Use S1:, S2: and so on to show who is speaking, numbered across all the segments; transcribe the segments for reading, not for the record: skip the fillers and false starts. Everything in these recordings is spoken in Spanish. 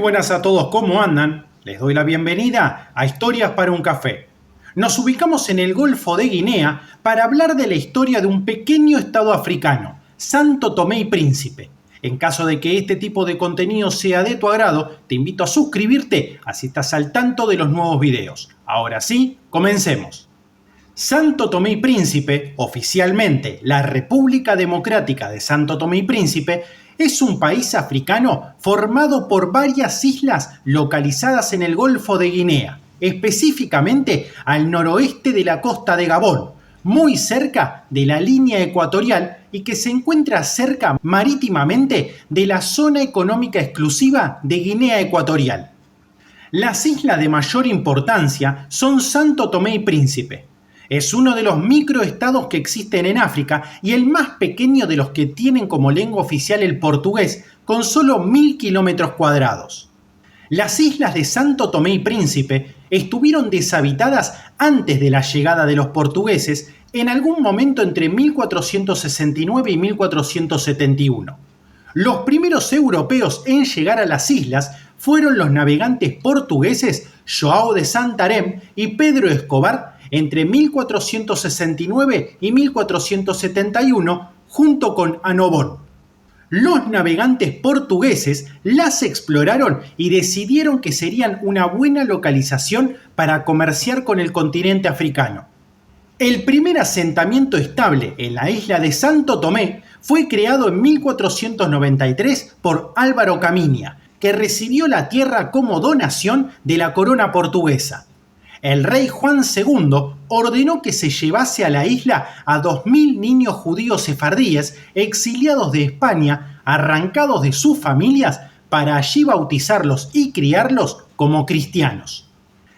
S1: buenas a todos, ¿cómo andan? Les doy la bienvenida a Historias para un Café. Nos ubicamos en el Golfo de Guinea para hablar de la historia de un pequeño estado africano, Santo Tomé y Príncipe. En caso de que este tipo de contenido sea de tu agrado, te invito a suscribirte, así estás al tanto de los nuevos videos. Ahora sí, comencemos. Santo Tomé y Príncipe, oficialmente la República Democrática de Santo Tomé y Príncipe, es un país africano formado por varias islas localizadas en el Golfo de Guinea, específicamente al noroeste de la costa de Gabón, muy cerca de la línea ecuatorial y que se encuentra cerca marítimamente de la zona económica exclusiva de Guinea Ecuatorial. Las islas de mayor importancia son Santo Tomé y Príncipe. Es uno de los microestados que existen en África y el más pequeño de los que tienen como lengua oficial el portugués, con solo 1000 kilómetros cuadrados. Las islas de Santo Tomé y Príncipe estuvieron deshabitadas antes de la llegada de los portugueses en algún momento entre 1469 y 1471. Los primeros europeos en llegar a las islas fueron los navegantes portugueses João de Santarém y Pedro Escobar entre 1469 y 1471 junto con Anobón. Los navegantes portugueses las exploraron y decidieron que serían una buena localización para comerciar con el continente africano. El primer asentamiento estable en la isla de Santo Tomé fue creado en 1493 por Álvaro Caminha, que recibió la tierra como donación de la corona portuguesa. El rey Juan II ordenó que se llevase a la isla a 2000 niños judíos sefardíes exiliados de España, arrancados de sus familias, para allí bautizarlos y criarlos como cristianos.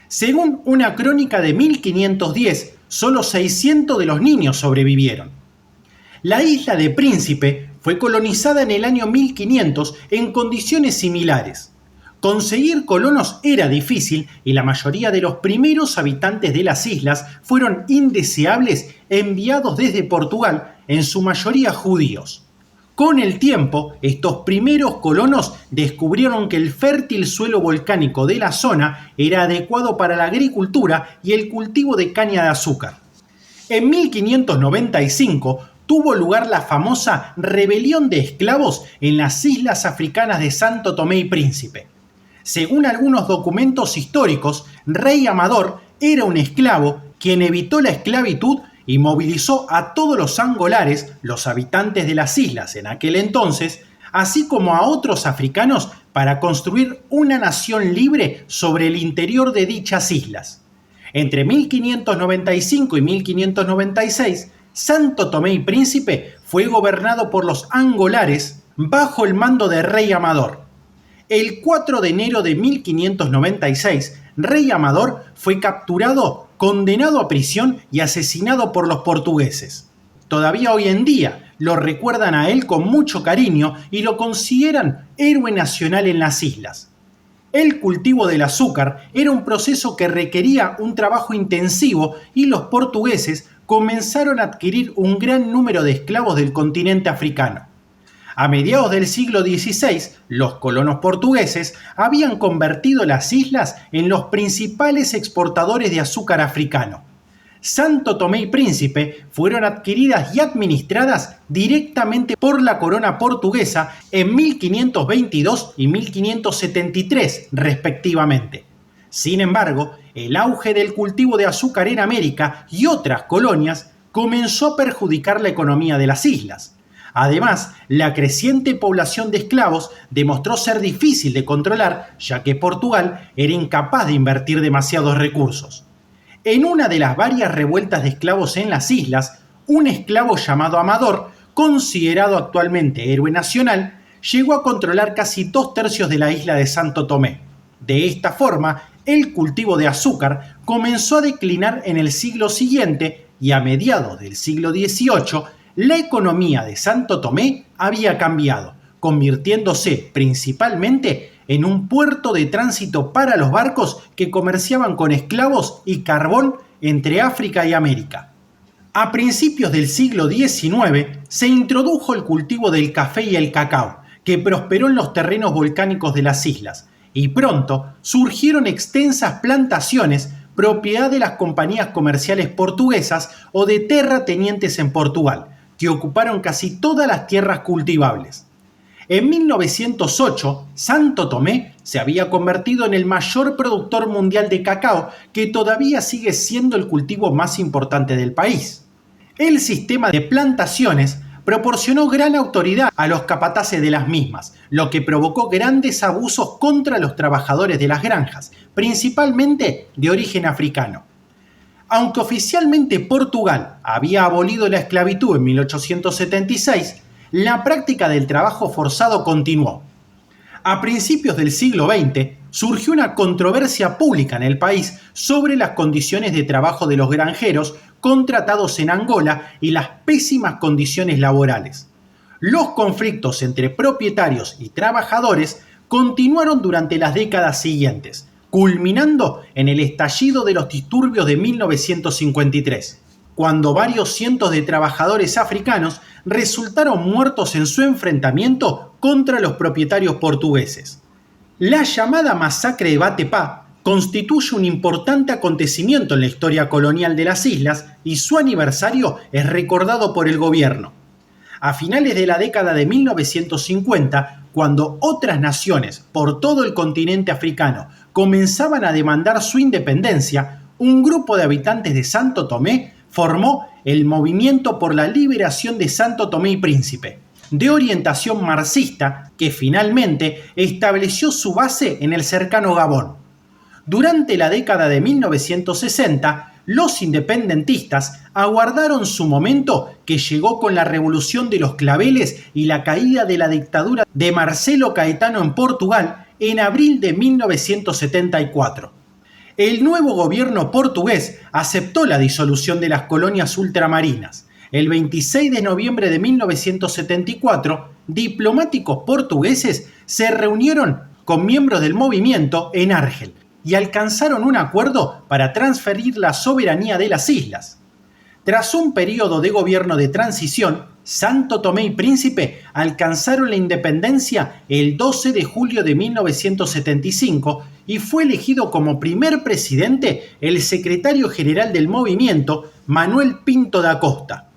S1: Según una crónica de 1510, solo 600 de los niños sobrevivieron. La isla de Príncipe fue colonizada en el año 1500 en condiciones similares. Conseguir colonos era difícil y la mayoría de los primeros habitantes de las islas fueron indeseables enviados desde Portugal, en su mayoría judíos. Con el tiempo, estos primeros colonos descubrieron que el fértil suelo volcánico de la zona era adecuado para la agricultura y el cultivo de caña de azúcar. En 1595 tuvo lugar la famosa rebelión de esclavos en las islas africanas de Santo Tomé y Príncipe. Según algunos documentos históricos, Rey Amador era un esclavo quien evitó la esclavitud y movilizó a todos los angolares, los habitantes de las islas en aquel entonces, así como a otros africanos para construir una nación libre sobre el interior de dichas islas. Entre 1595 y 1596, Santo Tomé y Príncipe fue gobernado por los angolares bajo el mando de Rey Amador. El 4 de enero de 1596, Rey Amador fue capturado, condenado a prisión y asesinado por los portugueses. Todavía hoy en día lo recuerdan a él con mucho cariño y lo consideran héroe nacional en las islas. El cultivo del azúcar era un proceso que requería un trabajo intensivo y los portugueses comenzaron a adquirir un gran número de esclavos del continente africano. A mediados del siglo XVI, los colonos portugueses habían convertido las islas en los principales exportadores de azúcar africano. Santo Tomé y Príncipe fueron adquiridas y administradas directamente por la corona portuguesa en 1522 y 1573, respectivamente. Sin embargo, el auge del cultivo de azúcar en América y otras colonias comenzó a perjudicar la economía de las islas. Además, la creciente población de esclavos demostró ser difícil de controlar, ya que Portugal era incapaz de invertir demasiados recursos. En una de las varias revueltas de esclavos en las islas, un esclavo llamado Amador, considerado actualmente héroe nacional, llegó a controlar casi 2/3 de la isla de Santo Tomé. De esta forma, el cultivo de azúcar comenzó a declinar en el siglo siguiente y a mediados del siglo XVIII, la economía de Santo Tomé había cambiado, convirtiéndose principalmente en un puerto de tránsito para los barcos que comerciaban con esclavos y carbón entre África y América. A principios del siglo XIX se introdujo el cultivo del café y el cacao, que prosperó en los terrenos volcánicos de las islas, y pronto surgieron extensas plantaciones propiedad de las compañías comerciales portuguesas o de terratenientes en Portugal, que ocuparon casi todas las tierras cultivables. En 1908, Santo Tomé se había convertido en el mayor productor mundial de cacao, que todavía sigue siendo el cultivo más importante del país. El sistema de plantaciones proporcionó gran autoridad a los capataces de las mismas, lo que provocó grandes abusos contra los trabajadores de las granjas, principalmente de origen africano. Aunque oficialmente Portugal había abolido la esclavitud en 1876, la práctica del trabajo forzado continuó. A principios del siglo XX surgió una controversia pública en el país sobre las condiciones de trabajo de los granjeros contratados en Angola y las pésimas condiciones laborales. Los conflictos entre propietarios y trabajadores continuaron durante las décadas siguientes, culminando en el estallido de los disturbios de 1953, cuando varios cientos de trabajadores africanos resultaron muertos en su enfrentamiento contra los propietarios portugueses. La llamada masacre de Batepá constituye un importante acontecimiento en la historia colonial de las islas y su aniversario es recordado por el gobierno. A finales de la década de 1950, cuando otras naciones por todo el continente africano comenzaban a demandar su independencia, un grupo de habitantes de Santo Tomé formó el Movimiento por la Liberación de Santo Tomé y Príncipe, de orientación marxista, que finalmente estableció su base en el cercano Gabón. Durante la década de 1960, los independentistas aguardaron su momento, que llegó con la Revolución de los Claveles y la caída de la dictadura de Marcelo Caetano en Portugal en abril de 1974. El nuevo gobierno portugués aceptó la disolución de las colonias ultramarinas. El 26 de noviembre de 1974, diplomáticos portugueses se reunieron con miembros del movimiento en Argel y alcanzaron un acuerdo para transferir la soberanía de las islas. Tras un periodo de gobierno de transición, Santo Tomé y Príncipe alcanzaron la independencia el 12 de julio de 1975 y fue elegido como primer presidente el secretario general del movimiento, Manuel Pinto da Costa.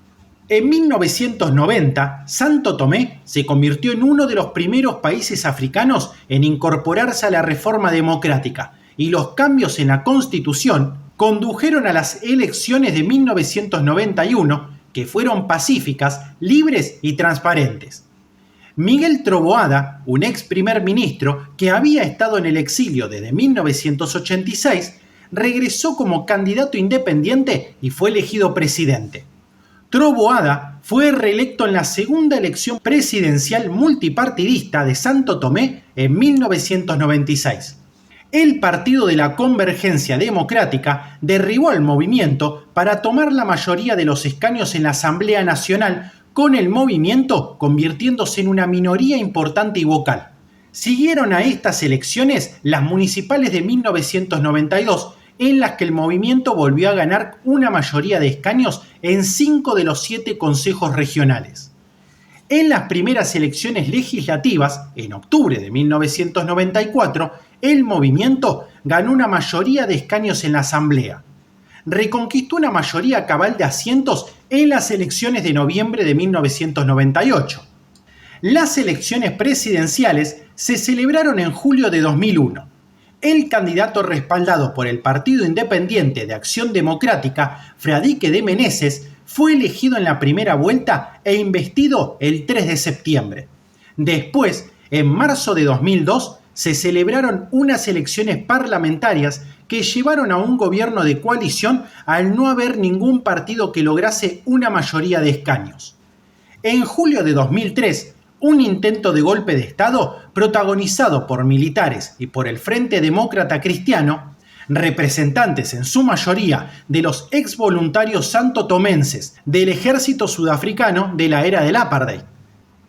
S1: En 1990, Santo Tomé se convirtió en uno de los primeros países africanos en incorporarse a la reforma democrática, y los cambios en la Constitución condujeron a las elecciones de 1991, que fueron pacíficas, libres y transparentes. Miguel Trovoada, un ex primer ministro que había estado en el exilio desde 1986, regresó como candidato independiente y fue elegido presidente. Trovoada fue reelecto en la segunda elección presidencial multipartidista de Santo Tomé en 1996. El Partido de la Convergencia Democrática derribó al movimiento para tomar la mayoría de los escaños en la Asamblea Nacional, con el movimiento convirtiéndose en una minoría importante y vocal. Siguieron a estas elecciones las municipales de 1992, en las que el movimiento volvió a ganar una mayoría de escaños en 5 de los 7 consejos regionales. En las primeras elecciones legislativas, en octubre de 1994, el movimiento ganó una mayoría de escaños en la Asamblea. Reconquistó una mayoría cabal de asientos en las elecciones de noviembre de 1998. Las elecciones presidenciales se celebraron en julio de 2001. El candidato respaldado por el Partido Independiente de Acción Democrática, Fradique de Menezes, fue elegido en la primera vuelta e investido el 3 de septiembre. Después, en marzo de 2002, se celebraron unas elecciones parlamentarias que llevaron a un gobierno de coalición al no haber ningún partido que lograse una mayoría de escaños. En julio de 2003, un intento de golpe de Estado protagonizado por militares y por el Frente Demócrata Cristiano, representantes en su mayoría de los ex voluntarios santotomenses del ejército sudafricano de la era del apartheid.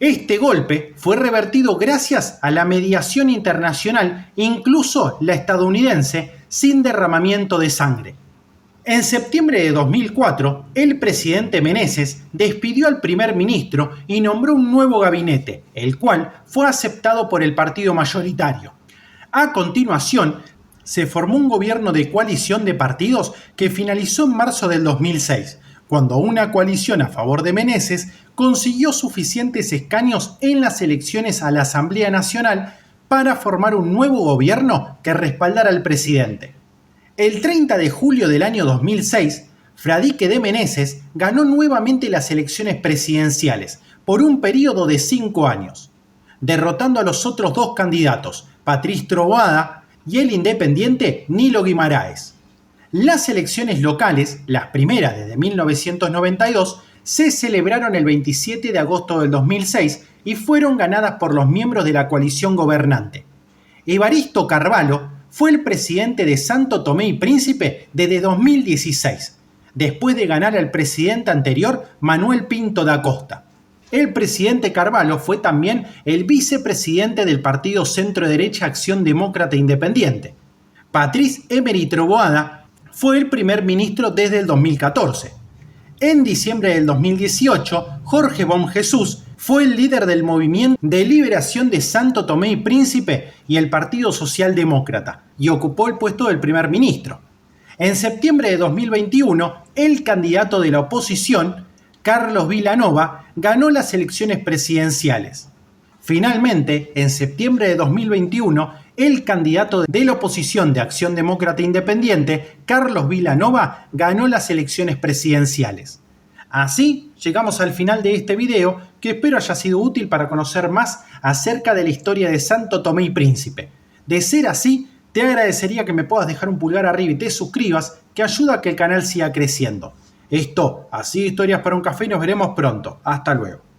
S1: Este golpe fue revertido gracias a la mediación internacional, incluso la estadounidense, sin derramamiento de sangre. En septiembre de 2004, el presidente Menezes despidió al primer ministro y nombró un nuevo gabinete, el cual fue aceptado por el partido mayoritario. A continuación, se formó un gobierno de coalición de partidos que finalizó en marzo del 2006, cuando una coalición a favor de Meneses consiguió suficientes escaños en las elecciones a la Asamblea Nacional para formar un nuevo gobierno que respaldara al presidente. El 30 de julio del año 2006, Fradique de Meneses ganó nuevamente las elecciones presidenciales por un periodo de 5 años, derrotando a los otros dos candidatos, Patrice Trovoada y el independiente Nilo Guimaraes. Las elecciones locales, las primeras desde 1992, se celebraron el 27 de agosto del 2006 y fueron ganadas por los miembros de la coalición gobernante. Evaristo Carvalho fue el presidente de Santo Tomé y Príncipe desde 2016, después de ganar al presidente anterior Manuel Pinto da Costa. El presidente Carvalho fue también el vicepresidente del partido centro-derecha Acción Demócrata Independiente. Patrice Emery Trovoada fue el primer ministro desde el 2014. En diciembre del 2018, Jorge Bom Jesús fue el líder del Movimiento de Liberación de Santo Tomé y Príncipe y el Partido Socialdemócrata, y ocupó el puesto del primer ministro. En septiembre de 2021, el candidato de la oposición, Carlos Vilanova, ganó las elecciones presidenciales. Finalmente, en septiembre de 2021, el candidato de la oposición de Acción Demócrata Independiente, Carlos Vilanova, ganó las elecciones presidenciales. Así, llegamos al final de este video, que espero haya sido útil para conocer más acerca de la historia de Santo Tomé y Príncipe. De ser así, te agradecería que me puedas dejar un pulgar arriba y te suscribas, que ayuda a que el canal siga creciendo. Esto ha sido Historias para un Café y nos veremos pronto. Hasta luego.